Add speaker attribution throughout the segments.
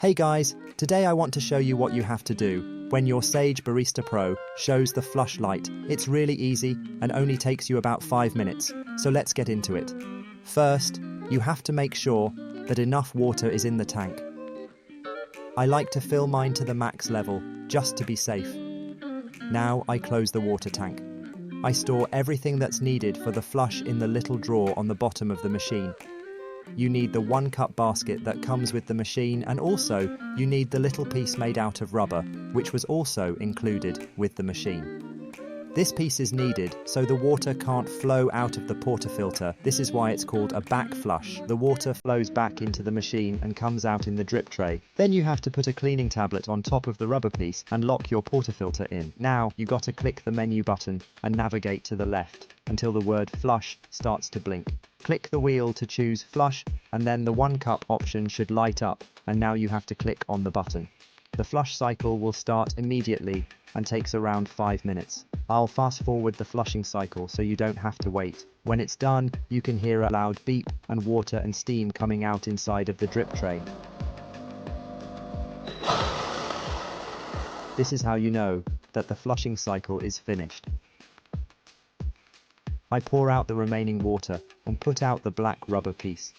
Speaker 1: Hey guys, today I want to show you what you have to do when your Sage Barista Pro shows the flush light. It's really easy and only takes you about 5 minutes, so let's get into it. First, you have to make sure that enough water is in the tank. I like to fill mine to the max level, just to be safe. Now I close the water tank. I store everything that's needed for the flush in the little drawer on the bottom of the machine. You need the 1-cup basket that comes with the machine, and also you need the little piece made out of rubber, which was also included with the machine. This piece is needed so the water can't flow out of the portafilter. This is why it's called a back flush. The water flows back into the machine and comes out in the drip tray. Then you have to put a cleaning tablet on top of the rubber piece and lock your portafilter in. Now you gotta click the menu button and navigate to the left until the word flush starts to blink. Click the wheel to choose flush, and then the 1-cup option should light up, and now you have to click on the button. The flush cycle will start immediately and takes around 5 minutes. I'll fast forward the flushing cycle so you don't have to wait. When it's done, you can hear a loud beep and water and steam coming out inside of the drip tray. This is how you know that the flushing cycle is finished. I pour out the remaining water and put out the black rubber piece.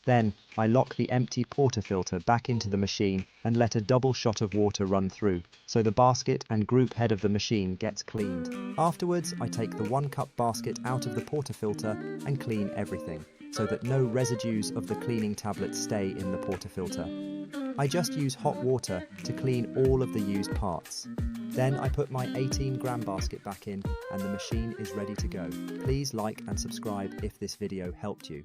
Speaker 1: Then, I lock the empty portafilter back into the machine and let a double shot of water run through, so the basket and group head of the machine gets cleaned. Afterwards, I take the 1-cup basket out of the portafilter and clean everything, so that no residues of the cleaning tablet stay in the portafilter. I just use hot water to clean all of the used parts. Then I put my 18-gram basket back in and the machine is ready to go. Please like and subscribe if this video helped you.